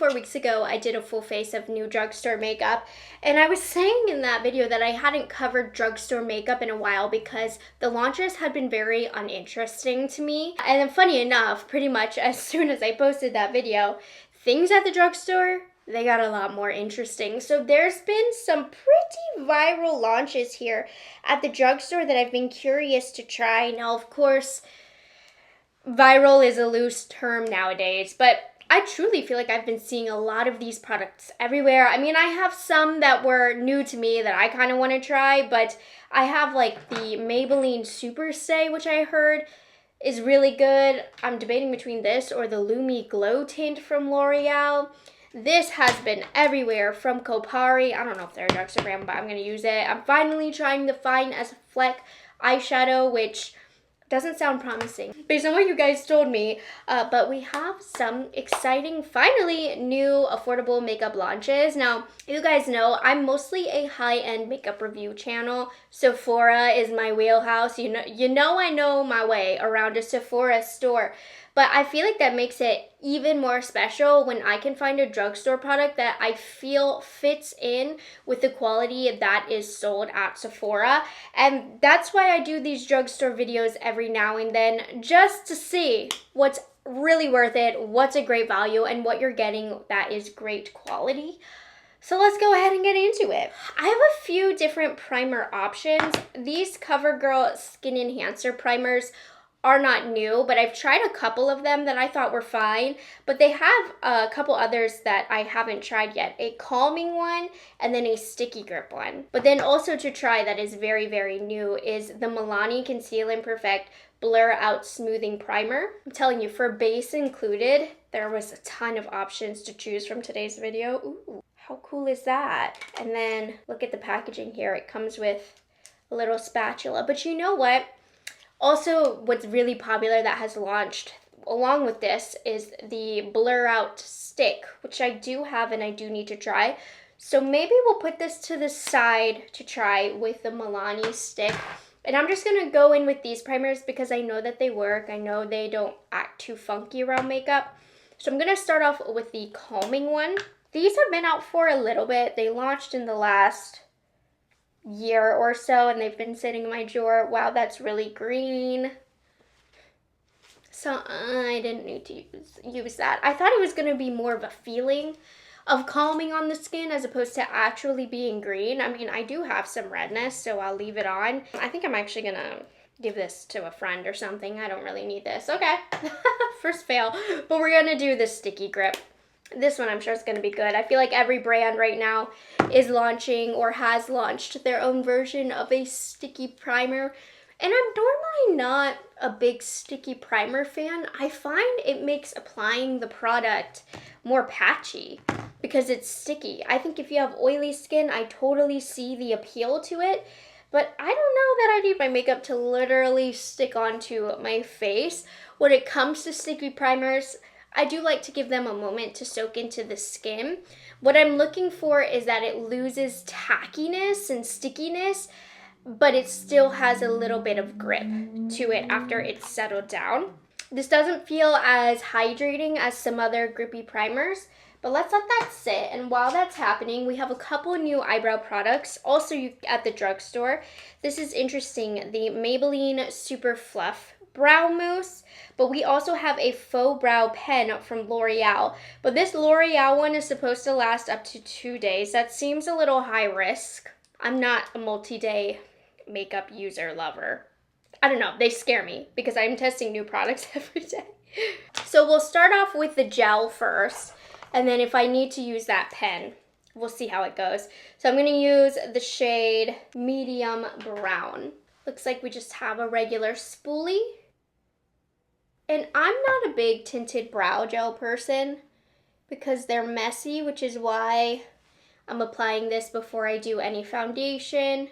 4 weeks ago, I did a full face of new drugstore makeup, and I was saying in that video that I hadn't covered drugstore makeup in a while because the launches had been very uninteresting to me. And then funny enough, pretty much as soon as I posted that video, things at the drugstore, they got a lot more interesting. So there's been some pretty viral launches here at the drugstore that I've been curious to try. Now, of course, viral is a loose term nowadays, but I truly feel like I've been seeing a lot of these products everywhere. I mean, I have some that were new to me that I kind of want to try, but I have like the Maybelline Super Stay, which I heard is really good. I'm debating between this or the Lumi Glow Tint from L'Oreal. This has been everywhere from Kopari. I don't know if they're a drugstore brand, but I'm going to use it. I'm finally trying the Fine as a Fleck eyeshadow, which doesn't sound promising based on what you guys told me, but we have some exciting, finally, new affordable makeup launches. Now, you guys know I'm mostly a high-end makeup review channel. Sephora is my wheelhouse. You know I know my way around a Sephora store. But I feel like that makes it even more special when I can find a drugstore product that I feel fits in with the quality that is sold at Sephora. And that's why I do these drugstore videos every now and then, just to see what's really worth it, what's a great value, and what you're getting that is great quality. So let's go ahead and get into it. I have a few different primer options. These CoverGirl Skin Enhancer primers are not new, but I've tried a couple of them that I thought were fine, but they have a couple others that I haven't tried yet. A calming one and then a sticky grip one. But then also to try that is very, very new is the Milani Conceal and Perfect Blur Out Smoothing Primer. I'm telling you, for base included, there was a ton of options to choose from today's video. Ooh, how cool is that? And then look at the packaging here. It comes with a little spatula, but you know what? Also, what's really popular that has launched along with this is the Blur Out Stick, which I do have and I do need to try. So maybe we'll put this to the side to try with the Milani stick. And I'm just going to go in with these primers because I know that they work. I know they don't act too funky around makeup. So I'm going to start off with the calming one. These have been out for a little bit. They launched in the last year or so and they've been sitting in my drawer. Wow, that's really green. So I didn't need to use that. I thought it was going to be more of a feeling of calming on the skin as opposed to actually being green. I mean, I do have some redness, so I'll leave it on. I think I'm actually going to give this to a friend or something. I don't really need this. Okay, first fail. But we're going to do the sticky grip. This one I'm sure is going to be good. I feel like every brand right now is launching or has launched their own version of a sticky primer. And I'm normally not a big sticky primer fan. I find it makes applying the product more patchy because it's sticky. I think if you have oily skin, I totally see the appeal to it. But I don't know that I need my makeup to literally stick onto my face. When it comes to sticky primers, I do like to give them a moment to soak into the skin. What I'm looking for is that it loses tackiness and stickiness, but it still has a little bit of grip to it after it's settled down. This doesn't feel as hydrating as some other grippy primers, but let's let that sit. And while that's happening, we have a couple new eyebrow products also at the drugstore. This is interesting, the Maybelline Super Fluff Brow Mousse, but we also have a faux brow pen from L'Oreal. But this L'Oreal one is supposed to last up to 2 days. That seems a little high risk. I'm not a multi-day makeup user lover. I don't know, they scare me because I'm testing new products every day. So we'll start off with the gel first, and then if I need to use that pen, we'll see how it goes. So I'm going to use the shade Medium Brown. Looks like we just have a regular spoolie. And I'm not a big tinted brow gel person because they're messy, which is why I'm applying this before I do any foundation.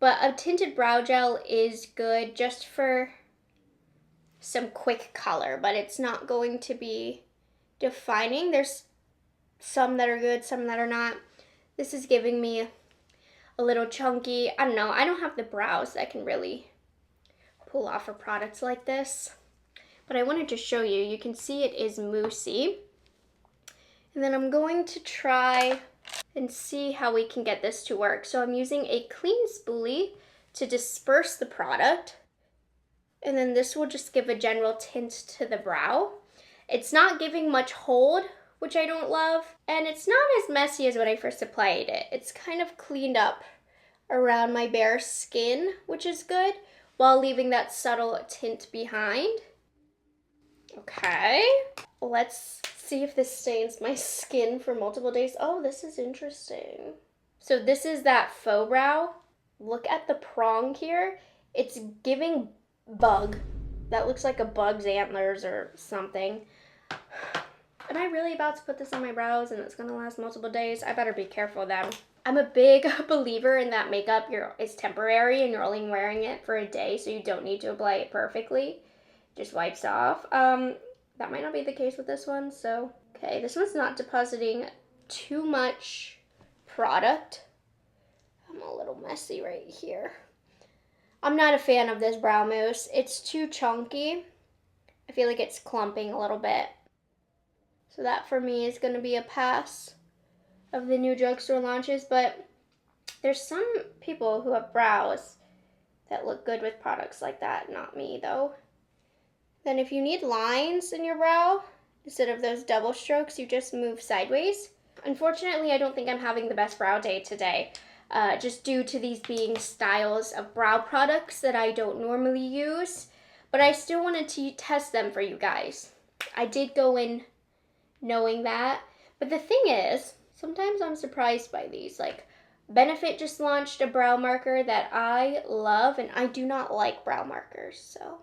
But a tinted brow gel is good just for some quick color, but it's not going to be defining. There's some that are good, some that are not. This is giving me a little chunky. I don't know. I don't have the brows that can really pull off a product like this. But I wanted to show you. You can see it is moussey. And then I'm going to try and see how we can get this to work. So I'm using a clean spoolie to disperse the product. And then this will just give a general tint to the brow. It's not giving much hold, which I don't love. And it's not as messy as when I first applied it. It's kind of cleaned up around my bare skin, which is good, while leaving that subtle tint behind. Okay, let's see if this stains my skin for multiple days. Oh, this is interesting. So this is that faux brow. Look at the prong here. It's giving bug. That looks like a bug's antlers or something. Am I really about to put this on my brows and it's gonna last multiple days? I better be careful then. I'm a big believer in that makeup is temporary and you're only wearing it for a day, so you don't need to apply it perfectly. Just wipes off. That might not be the case with this one, so. Okay, this one's not depositing too much product. I'm a little messy right here. I'm not a fan of this brow mousse. It's too chunky. I feel like it's clumping a little bit. So that for me is gonna be a pass of the new drugstore launches, but there's some people who have brows that look good with products like that, not me though. Then if you need lines in your brow, instead of those double strokes, you just move sideways. Unfortunately, I don't think I'm having the best brow day today, just due to these being styles of brow products that I don't normally use, but I still wanted to test them for you guys. I did go in knowing that, but the thing is, sometimes I'm surprised by these. Like, Benefit just launched a brow marker that I love, and I do not like brow markers, so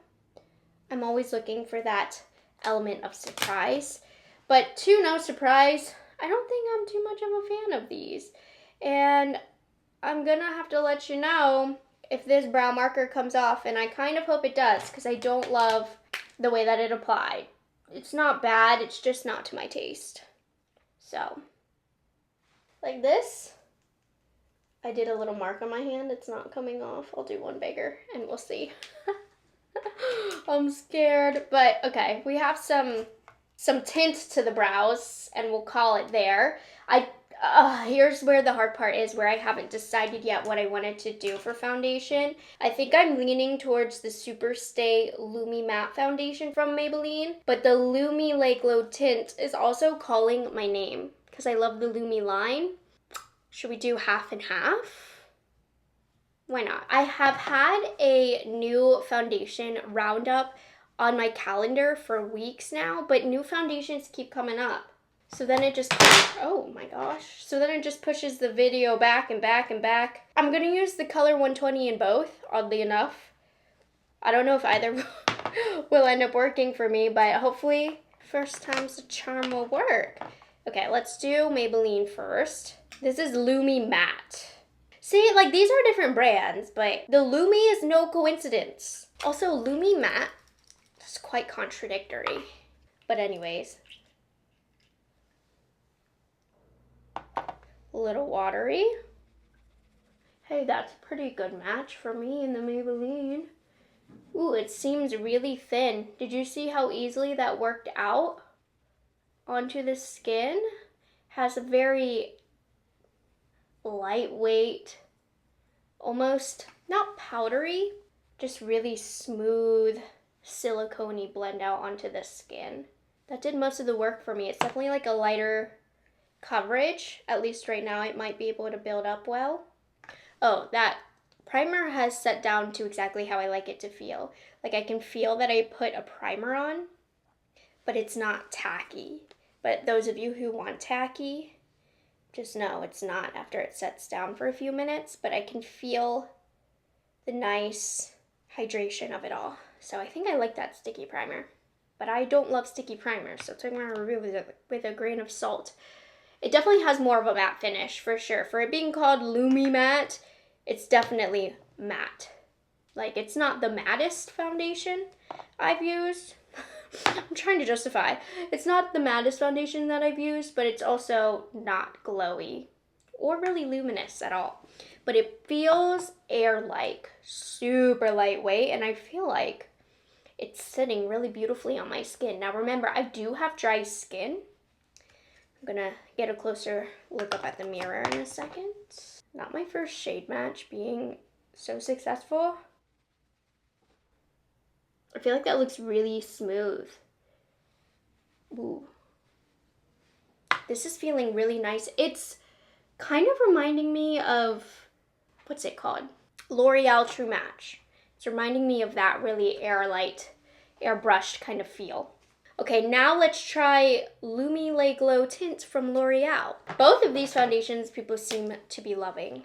I'm always looking for that element of surprise. But to no surprise, I don't think I'm too much of a fan of these. And I'm gonna have to let you know if this brow marker comes off, and I kind of hope it does, because I don't love the way that it applied. It's not bad, it's just not to my taste. So, like this, I did a little mark on my hand. It's not coming off. I'll do one bigger and we'll see. I'm scared, but okay, we have some tint to the brows and we'll call it there. Here's where the hard part is, where I haven't decided yet what I wanted to do for foundation. I think I'm leaning towards the Superstay Lumi Matte Foundation from Maybelline, but the Lumi Lake Glow tint is also calling my name because I love the Lumi line. Should we do half and half? Why not? I have had a new foundation roundup on my calendar for weeks now, but new foundations keep coming up. So then it just, oh my gosh. So then it just pushes the video back and back and back. I'm gonna use the color 120 in both, oddly enough. I don't know if either will end up working for me, but hopefully first time's the charm will work. Okay, let's do Maybelline first. This is Lumi Matte. See, like these are different brands, but the Lumi is no coincidence. Also, Lumi Matte is quite contradictory. But anyways. A little watery. Hey, that's a pretty good match for me in the Maybelline. Ooh, it seems really thin. Did you see how easily that worked out onto the skin? Has a very lightweight, almost not powdery, just really smooth silicone-y blend out onto the skin. That did most of the work for me. It's definitely like a lighter coverage. At least right now it might be able to build up well. Oh, that primer has set down to exactly how I like it to feel. Like I can feel that I put a primer on, but it's not tacky. But those of you who want tacky, just know it's not after it sets down for a few minutes, but I can feel the nice hydration of it all. So I think I like that sticky primer, but I don't love sticky primers, so take my review with a grain of salt. It definitely has more of a matte finish for sure. For it being called Lumi Matte, it's definitely matte. Like, it's not the mattest foundation I've used. I'm trying to justify. It's not the mattest foundation that I've used, but it's also not glowy or really luminous at all. But it feels air-like, super lightweight, and I feel like it's sitting really beautifully on my skin. Now remember, I do have dry skin, I'm gonna get a closer look up at the mirror in a second. Not my first shade match being so successful. I feel like that looks really smooth. Ooh. This is feeling really nice. It's kind of reminding me of, what's it called? L'Oreal True Match. It's reminding me of that really airbrushed kind of feel. Okay, now let's try Lumi Le Glow Tint from L'Oreal. Both of these foundations people seem to be loving.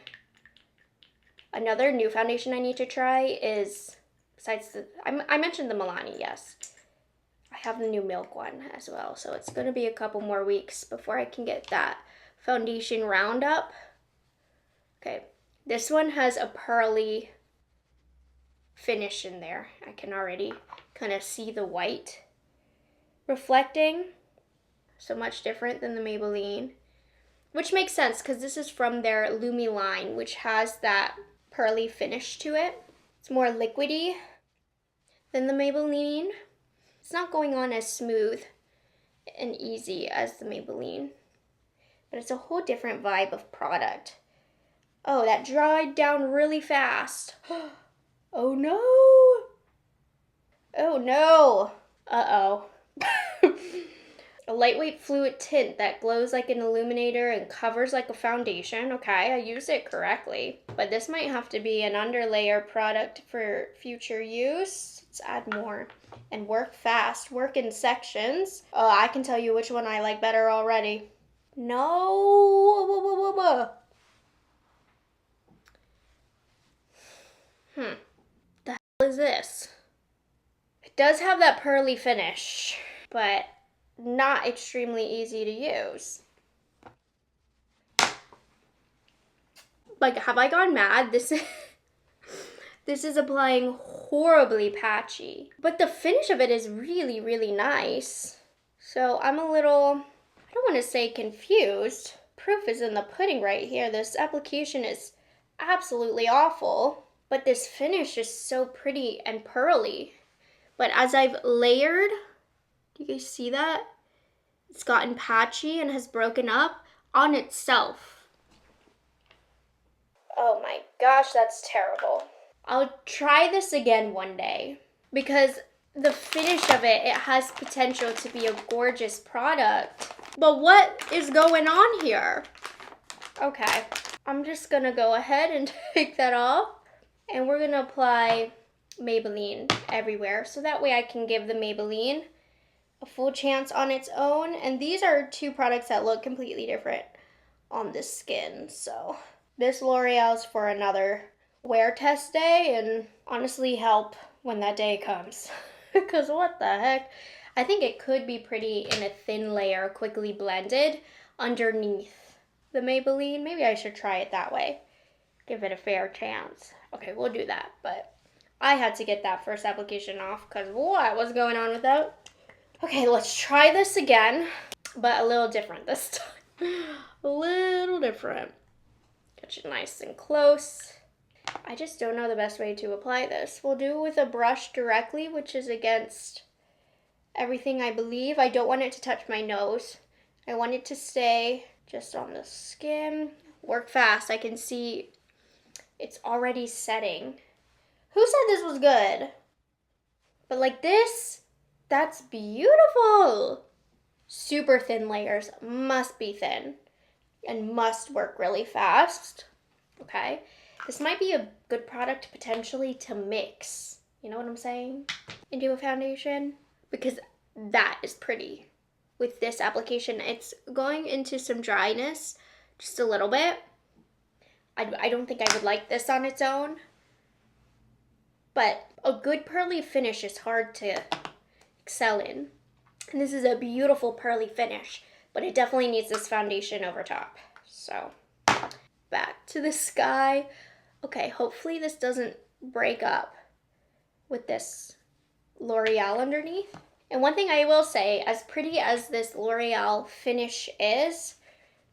Another new foundation I need to try is, besides the, I mentioned the Milani, yes. I have the new Milk one as well, so it's gonna be a couple more weeks before I can get that foundation roundup. Okay, this one has a pearly finish in there. I can already kind of see the white reflecting. So much different than the Maybelline, which makes sense because this is from their Lumi line, which has that pearly finish to it. It's more liquidy than the Maybelline. It's not going on as smooth and easy as the Maybelline, but it's a whole different vibe of product. Oh, that dried down really fast. Oh no. Oh no. Uh-oh. A lightweight fluid tint that glows like an illuminator and covers like a foundation. Okay, I used it correctly. But this might have to be an underlayer product for future use. Let's add more and work fast. Work in sections. Oh, I can tell you which one I like better already. No. The hell is this? It does have that pearly finish, but not extremely easy to use. Like, have I gone mad? This is applying horribly patchy, but the finish of it is really, really nice. So I'm a little, I don't want to say confused. Proof is in the pudding right here. This application is absolutely awful, but this finish is so pretty and pearly. But as I've layered, do you guys see that? It's gotten patchy and has broken up on itself. Oh my gosh, that's terrible. I'll try this again one day because the finish of it has potential to be a gorgeous product. But what is going on here? Okay, I'm just gonna go ahead and take that off, and we're gonna apply Maybelline everywhere so that way I can give the Maybelline a full chance on its own. And these are two products that look completely different on the skin. So this L'Oreal's for another wear test day, and honestly help when that day comes. Because what the heck? I think it could be pretty in a thin layer, quickly blended underneath the Maybelline. Maybe I should try it that way. Give it a fair chance. Okay, we'll do that. But I had to get that first application off because what was going on with that? Okay, let's try this again, but a little different this time. A little different. Get you nice and close. I just don't know the best way to apply this. We'll do it with a brush directly, which is against everything I believe. I don't want it to touch my nose. I want it to stay just on the skin. Work fast. I can see it's already setting. Who said this was good? But like this, that's beautiful. Super thin layers, must be thin and must work really fast. Okay, this might be a good product potentially to mix, you know what I'm saying, into a foundation, because that is pretty. With this application, it's going into some dryness, just a little bit. I don't think I would like this on its own, but a good pearly finish is hard to excel in. And this is a beautiful pearly finish, but it definitely needs this foundation over top. So back to the sky. Okay, hopefully this doesn't break up with this L'Oreal underneath. And one thing I will say, as pretty as this L'Oreal finish is,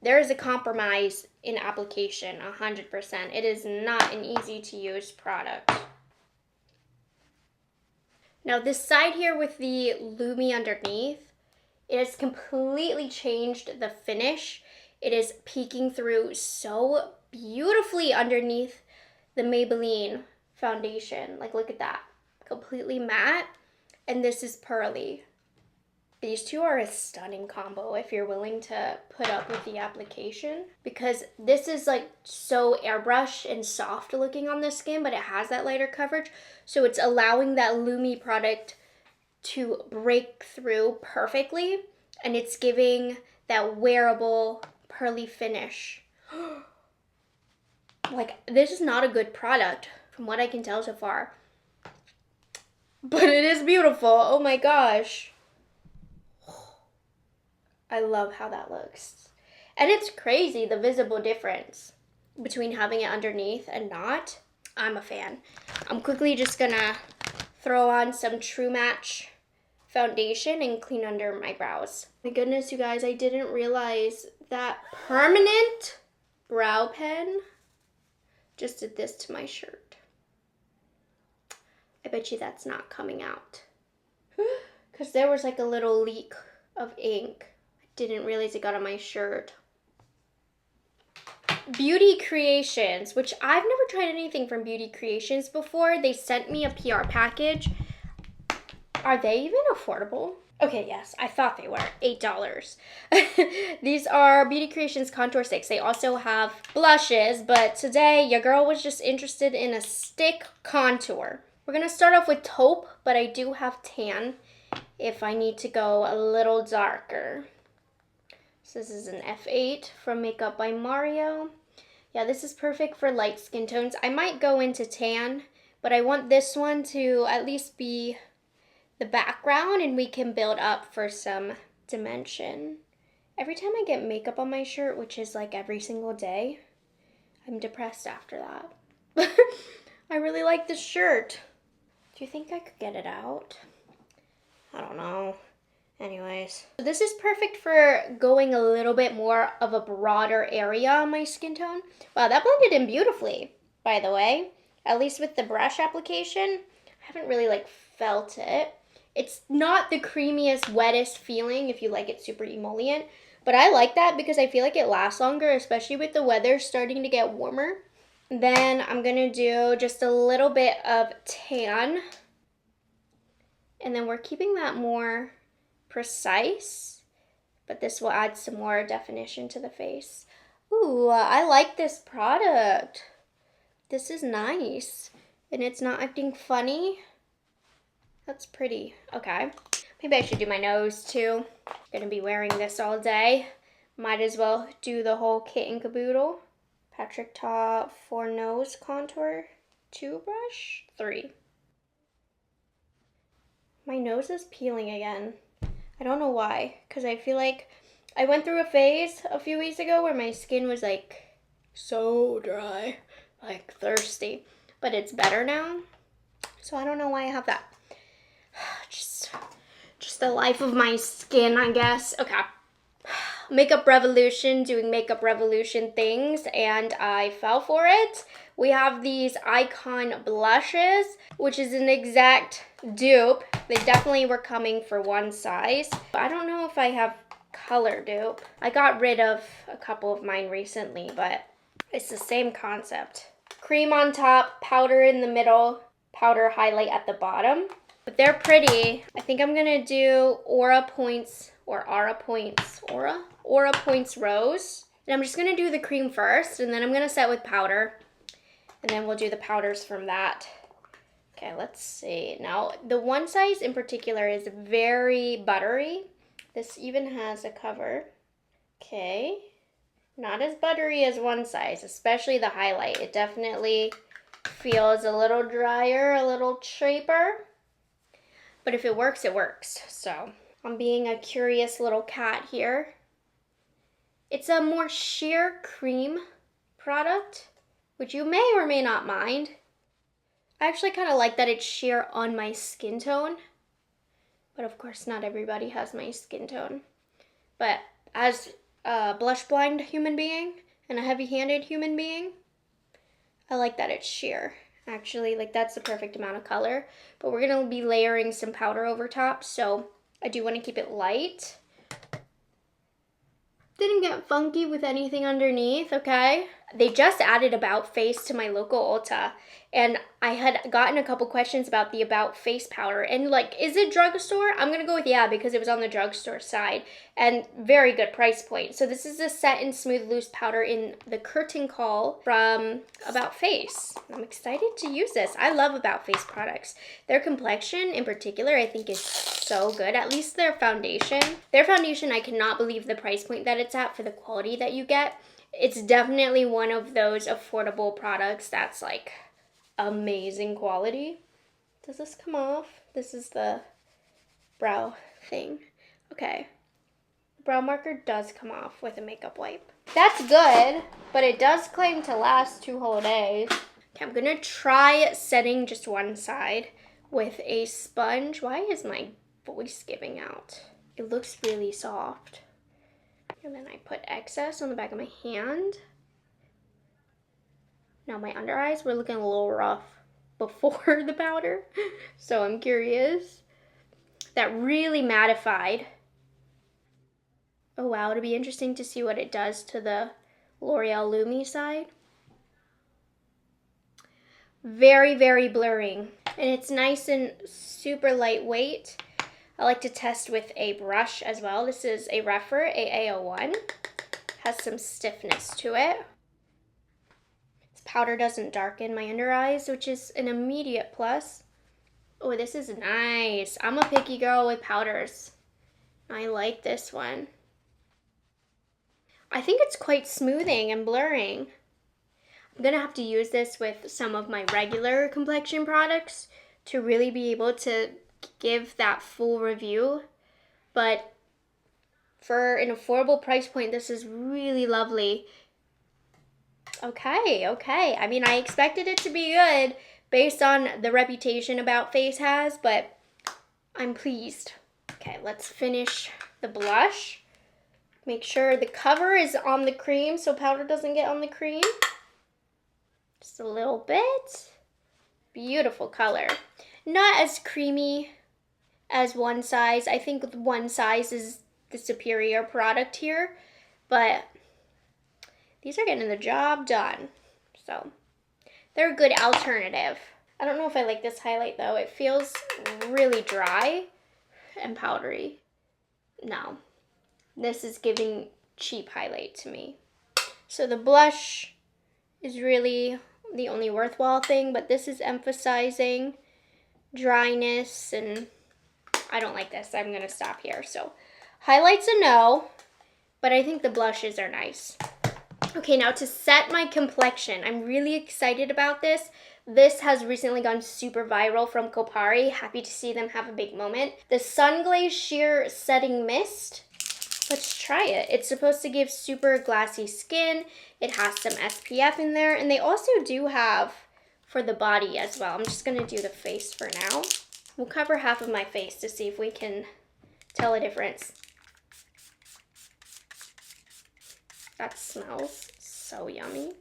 there is a compromise in application, 100%. It is not an easy to use product. Now this side here with the Lumi underneath It has completely changed the finish. It is peeking through so beautifully underneath the Maybelline foundation. Like, look at that. Completely matte. And this is pearly. These two are a stunning combo if you're willing to put up with the application, because this is like so airbrush and soft looking on the skin, but it has that lighter coverage. So it's allowing that Lumi product to break through perfectly, and it's giving that wearable pearly finish. Like, this is not a good product from what I can tell so far, but it is beautiful. Oh my gosh. I love how that looks. And it's crazy, the visible difference between having it underneath and not. I'm a fan. I'm quickly just gonna throw on some True Match foundation and clean under my brows. My goodness, you guys, I didn't realize that permanent brow pen just did this to my shirt. I bet you that's not coming out. Because there was like a little leak of ink. Didn't realize it got on my shirt. Beauty Creations, which I've never tried anything from Beauty Creations before. They sent me a PR package. Are they even affordable? Okay, yes, I thought they were. $8. These are Beauty Creations Contour Sticks. They also have blushes, but today your girl was just interested in a stick contour. We're gonna start off with taupe, but I do have tan if I need to go a little darker. So this is an F8 from Makeup by Mario. Yeah, this is perfect for light skin tones. I might go into tan, but I want this one to at least be the background, and we can build up for some dimension. Every time I get makeup on my shirt, which is like every single day, I'm depressed after that. I really like this shirt. Do you think I could get it out? I don't know. Anyways, so this is perfect for going a little bit more of a broader area on my skin tone. Wow, that blended in beautifully, by the way. At least with the brush application. I haven't really like felt it. It's not the creamiest, wettest feeling if you like it super emollient, but I like that because I feel like it lasts longer, especially with the weather starting to get warmer. Then I'm gonna do just a little bit of tan, and then we're keeping that more precise, but this will add some more definition to the face. Ooh, I like this product. This is nice, and it's not acting funny. That's pretty. Okay, maybe I should do my nose too. Gonna be wearing this all day. Might as well do the whole kit and caboodle. Patrick Ta for nose contour 2 brush 3. My nose is peeling again. I don't know why, because I feel like I went through a phase a few weeks ago where my skin was like so dry, like thirsty, but it's better now. So I don't know why I have that. Just the life of my skin, I guess. Okay. Makeup Revolution, doing Makeup Revolution things, and I fell for it. We have these Icon blushes, which is an exact dupe. They definitely were coming for one size. I don't know if I have color dupe. I got rid of a couple of mine recently, but it's the same concept. Cream on top, powder in the middle, powder highlight at the bottom. But they're pretty. I think I'm gonna do Aura Points Rose. And I'm just gonna do the cream first, and then I'm gonna set with powder. And then we'll do the powders from that. Okay, let's see. Now, the one size in particular is very buttery. This even has a cover. Okay. Not as buttery as one size, especially the highlight. It definitely feels a little drier, a little cheaper. But if it works, it works. So I'm being a curious little cat here. It's a more sheer cream product, which you may or may not mind. I actually kind of like that it's sheer on my skin tone. But of course, not everybody has my skin tone. But as a blush blind human being and a heavy-handed human being, I like that it's sheer. Actually, like that's the perfect amount of color. But we're gonna be layering some powder over top, so I do want to keep it light. Didn't get funky with anything underneath, okay? They just added About Face to my local Ulta, and I had gotten a couple questions about the About Face powder, and like, is it drugstore? I'm gonna go with yeah, because it was on the drugstore side, and very good price point. So this is a Set and Smooth Loose powder in the Curtain Call from About Face. I'm excited to use this. I love About Face products. Their complexion in particular, I think is so good, at least their foundation. Their foundation, I cannot believe the price point that it's at for the quality that you get. It's definitely one of those affordable products that's like amazing quality. Does this come off? This is the brow thing. Okay. The brow marker does come off with a makeup wipe. That's good, but it does claim to last 2 whole days. Okay, I'm gonna try setting just one side with a sponge. Why is my voice giving out? It looks really soft. And then I put excess on the back of my hand. Now my under eyes were looking a little rough before the powder, so I'm curious. That really mattified. Oh wow, it'll be interesting to see what it does to the L'Oreal Lumi side. Very, very blurring. And it's nice and super lightweight. I like to test with a brush as well. This is a Rephr AA01. Has some stiffness to it. This powder doesn't darken my under eyes, which is an immediate plus. Oh, this is nice. I'm a picky girl with powders. I like this one. I think it's quite smoothing and blurring. I'm gonna have to use this with some of my regular complexion products to really be able to give that full review, but for an affordable price point, this is really lovely. Okay. I mean, I expected it to be good based on the reputation About Face has, but I'm pleased. Okay, let's finish the blush. Make sure the cover is on the cream so powder doesn't get on the cream. Just a little bit. Beautiful color. Not as creamy as One Size. I think One Size is the superior product here, but these are getting the job done. So they're a good alternative. I don't know if I like this highlight though. It feels really dry and powdery. No, this is giving cheap highlight to me. So the blush is really the only worthwhile thing, but this is emphasizing dryness, and I don't like this. I'm gonna stop here. So highlights a no, but I think the blushes are nice. Okay, now to set my complexion, I'm really excited about this. This has recently gone super viral from Kopari. Happy to see them have a big moment. The Sun Glaze Sheer Setting Mist. Let's try it. It's supposed to give super glassy skin. It has some SPF in there, and they also do have for the body as well. I'm just gonna do the face for now. We'll cover half of my face to see if we can tell a difference. That smells so yummy.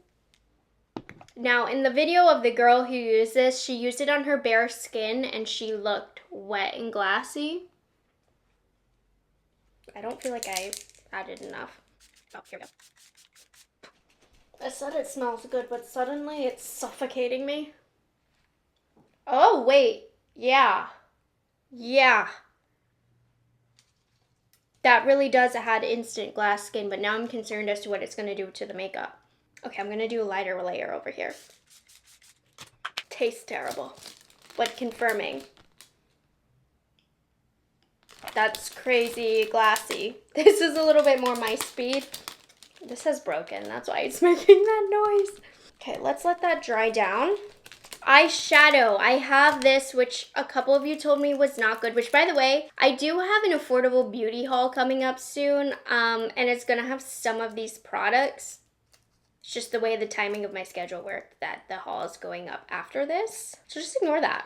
Now, in the video of the girl who used this, she used it on her bare skin and she looked wet and glassy. I don't feel like I added enough. Oh, here we go. I said it smells good, but suddenly it's suffocating me. Oh, wait. Yeah. That really does add instant glass skin, but now I'm concerned as to what it's going to do to the makeup. Okay, I'm going to do a lighter layer over here. Tastes terrible, but confirming. That's crazy glassy. This is a little bit more my speed. This has broken, that's why it's making that noise. Okay, let's let that dry down. Eyeshadow. I have this, which a couple of you told me was not good, which by the way, I do have an affordable beauty haul coming up soon, and it's gonna have some of these products. It's just the way the timing of my schedule worked that the haul is going up after this. So just ignore that.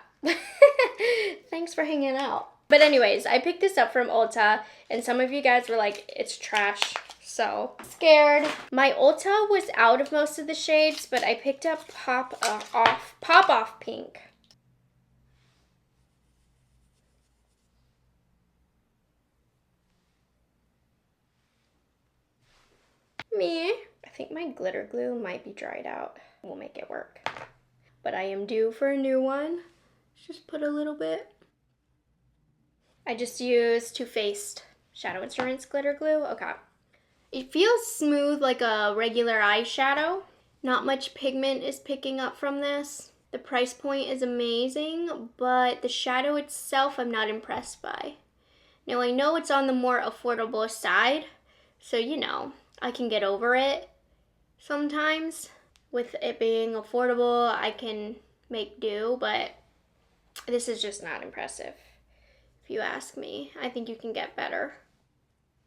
Thanks for hanging out. But anyways, I picked this up from Ulta, and some of you guys were like, it's trash. So scared. My Ulta was out of most of the shades, but I picked up Pop Off Pink. Me. I think my glitter glue might be dried out. We'll make it work. But I am due for a new one. Just put a little bit. I just used Too Faced Shadow Instruments glitter glue. Okay. It feels smooth like a regular eyeshadow. Not much pigment is picking up from this. The price point is amazing, but the shadow itself I'm not impressed by. Now I know it's on the more affordable side, so you know, I can get over it sometimes. With it being affordable, I can make do, but this is just not impressive. If you ask me, I think you can get better,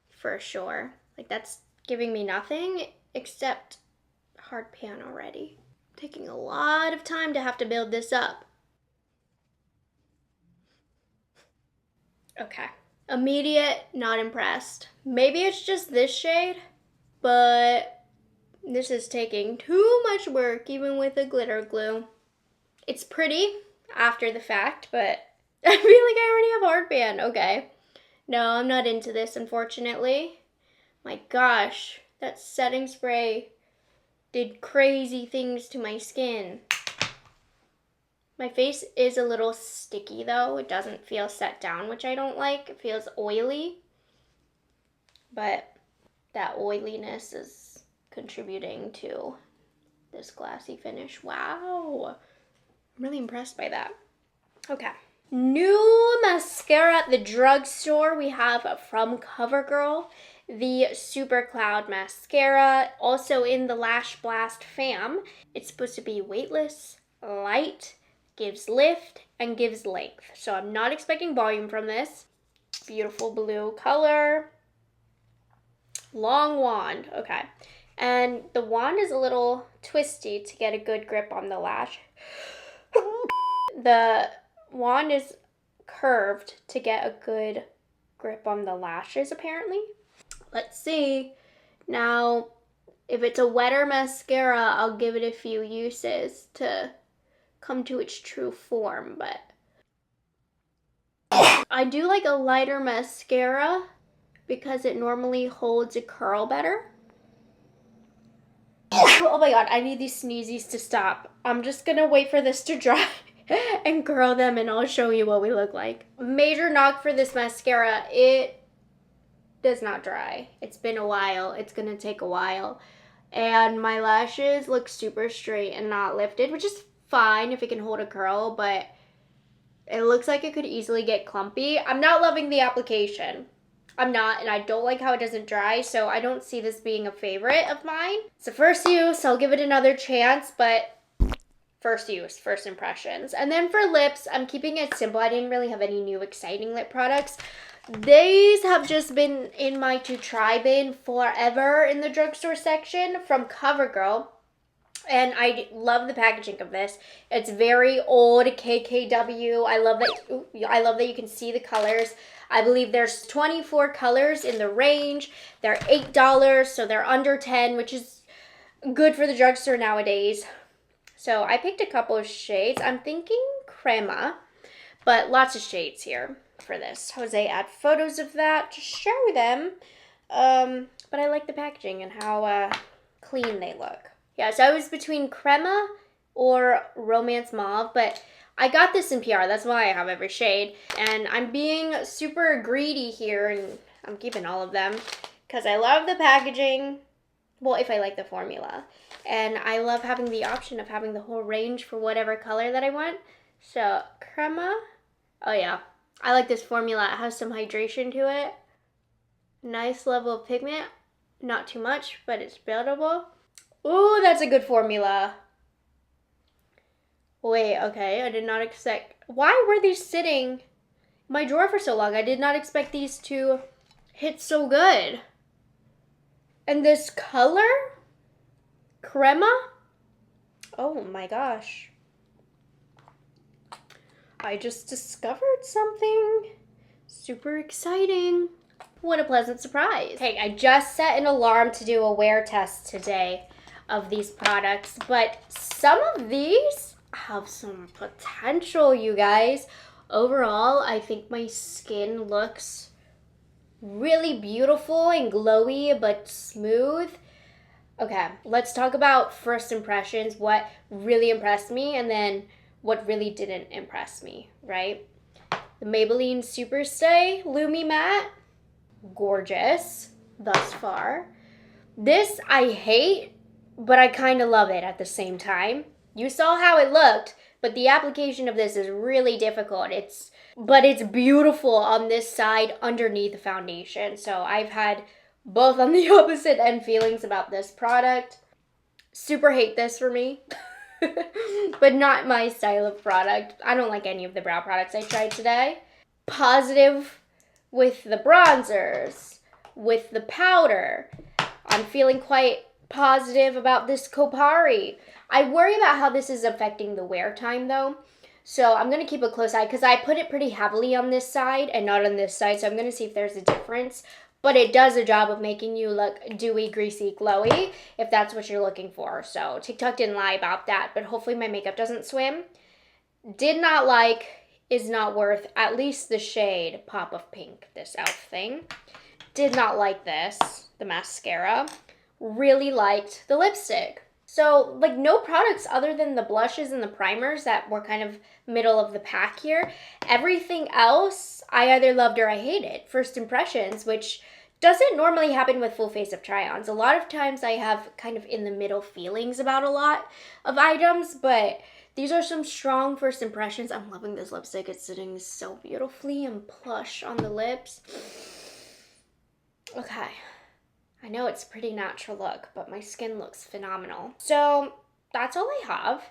for sure. Like, that's giving me nothing except hard pan already. Taking a lot of time to have to build this up. Okay. Immediate, not impressed. Maybe it's just this shade, but this is taking too much work, even with the glitter glue. It's pretty after the fact, but I feel like I already have hard pan. Okay. No, I'm not into this, unfortunately. My gosh, that setting spray did crazy things to my skin. My face is a little sticky though. It doesn't feel set down, which I don't like. It feels oily. But that oiliness is contributing to this glassy finish. Wow. I'm really impressed by that. Okay. New mascara at the drugstore. We have from CoverGirl the Super Cloud Mascara, also in the Lash Blast fam. It's supposed to be weightless, light, gives lift, and gives length. So I'm not expecting volume from this. Beautiful blue color. Long wand, okay. And the wand is a little twisty to get a good grip on the lash. The wand is curved to get a good grip on the lashes, apparently. Let's see. Now, if it's a wetter mascara, I'll give it a few uses to come to its true form, but I do like a lighter mascara because it normally holds a curl better. Oh my god, I need these sneezies to stop. I'm just gonna wait for this to dry and curl them and I'll show you what we look like. Major knock for this mascara, it does not dry. It's been a while. It's gonna take a while. And my lashes look super straight and not lifted, which is fine if it can hold a curl, but it looks like it could easily get clumpy. I'm not loving the application. I'm not, and I don't like how it doesn't dry, so I don't see this being a favorite of mine. It's a first use, I'll give it another chance, but first use, first impressions. And then for lips, I'm keeping it simple. I didn't really have any new exciting lip products. These have just been in my to try bin forever in the drugstore section from CoverGirl. And I love the packaging of this. It's very old KKW. I love that you can see the colors. I believe there's 24 colors in the range. They're $8, so they're under 10, which is good for the drugstore nowadays. So I picked a couple of shades. I'm thinking crema, but lots of shades here for this. Jose add photos of that to show them. But I like the packaging and how clean they look. Yeah, so I was between crema or romance mauve, but I got this in PR. That's why I have every shade. And I'm being super greedy here, and I'm keeping all of them because I love the packaging. Well, if I like the formula. And I love having the option of having the whole range for whatever color that I want. So, crema. Oh, yeah. I like this formula. It has some hydration to it. Nice level of pigment. Not too much, but it's buildable. Ooh, that's a good formula. Wait, okay, I did not expect... Why were these sitting in my drawer for so long? I did not expect these to hit so good. And this color? Crema? Oh my gosh. I just discovered something super exciting. What a pleasant surprise. Hey, I just set an alarm to do a wear test today of these products, but some of these have some potential, you guys. Overall, I think my skin looks really beautiful and glowy, but smooth. Okay, let's talk about first impressions, what really impressed me, and then what really didn't impress me, right? The Maybelline Superstay Lumi Matte, gorgeous thus far. This I hate, but I kind of love it at the same time. You saw how it looked, but the application of this is really difficult. But it's beautiful on this side underneath the foundation. So I've had both on the opposite end feelings about this product. Super hate this for me. But not my style of product. I don't like any of the brow products I tried today. Positive with the bronzers, with the powder. I'm feeling quite positive about this Kopari. I worry about how this is affecting the wear time though. So I'm going to keep a close eye because I put it pretty heavily on this side and not on this side. So I'm going to see if there's a difference. But it does a job of making you look dewy, greasy, glowy, if that's what you're looking for. So TikTok didn't lie about that, but hopefully my makeup doesn't swim. Did not like, is not worth, at least the shade Pop of Pink, this e.l.f. thing. Did not like this, the mascara. Really liked the lipstick. So, like, no products other than the blushes and the primers that were kind of middle of the pack here. Everything else, I either loved or I hated. First impressions, which doesn't normally happen with full face of try-ons. A lot of times I have kind of in the middle feelings about a lot of items, but these are some strong first impressions. I'm loving this lipstick. It's sitting so beautifully and plush on the lips. Okay. I know it's a pretty natural look, but my skin looks phenomenal. So that's all I have.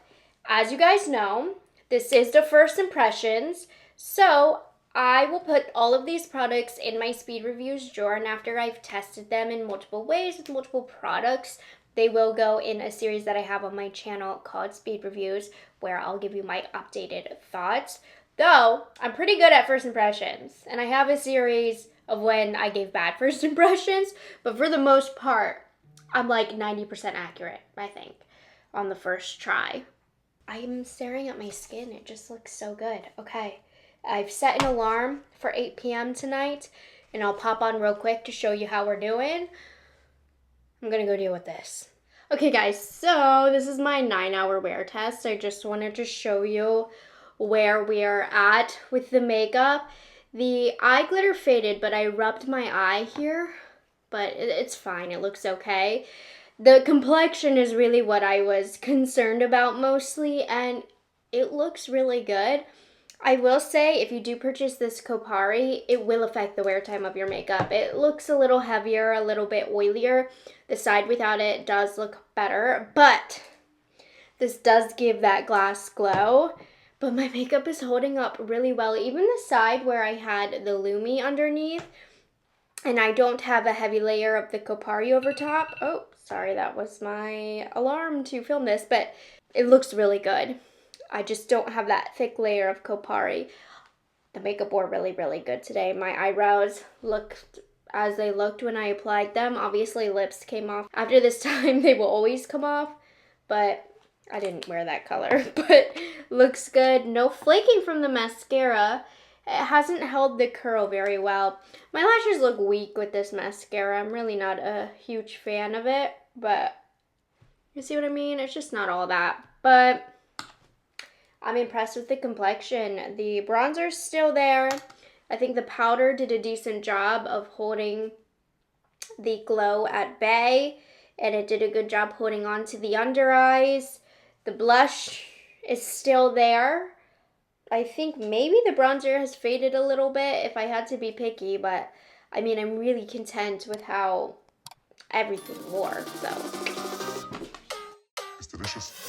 As you guys know, this is the first impressions. So I will put all of these products in my speed reviews drawer, and after I've tested them in multiple ways with multiple products, they will go in a series that I have on my channel called Speed Reviews, where I'll give you my updated thoughts. Though, I'm pretty good at first impressions, and I have a series of when I gave bad first impressions, but for the most part, I'm like 90% accurate, I think, on the first try. I'm staring at my skin. It just looks so good. Okay, I've set an alarm for 8 p.m. tonight, and I'll pop on real quick to show you how we're doing. I'm gonna go deal with this. Okay, guys, so this is my 9-hour wear test. I just wanted to show you where we are at with the makeup. The eye glitter faded, but I rubbed my eye here, but it's fine. It looks okay. The complexion is really what I was concerned about mostly, and it looks really good. I will say, if you do purchase this Kopari, it will affect the wear time of your makeup. It looks a little heavier, a little bit oilier. The side without it does look better, but this does give that glass glow. But my makeup is holding up really well. Even the side where I had the Lumi underneath, and I don't have a heavy layer of the Kopari over top. Oh, sorry, that was my alarm to film this, but it looks really good. I just don't have that thick layer of Kopari. The makeup wore really, really good today. My eyebrows looked as they looked when I applied them. Obviously, lips came off. After this time, they will always come off, but I didn't wear that color, but looks good. No flaking from the mascara. It hasn't held the curl very well. My lashes look weak with this mascara. I'm really not a huge fan of it, but you see what I mean? It's just not all that, but I'm impressed with the complexion. The bronzer's still there. I think the powder did a decent job of holding the glow at bay, and it did a good job holding on to the under eyes. The blush is still there. I think maybe the bronzer has faded a little bit if I had to be picky, but I mean, I'm really content with how everything wore, so. It's delicious.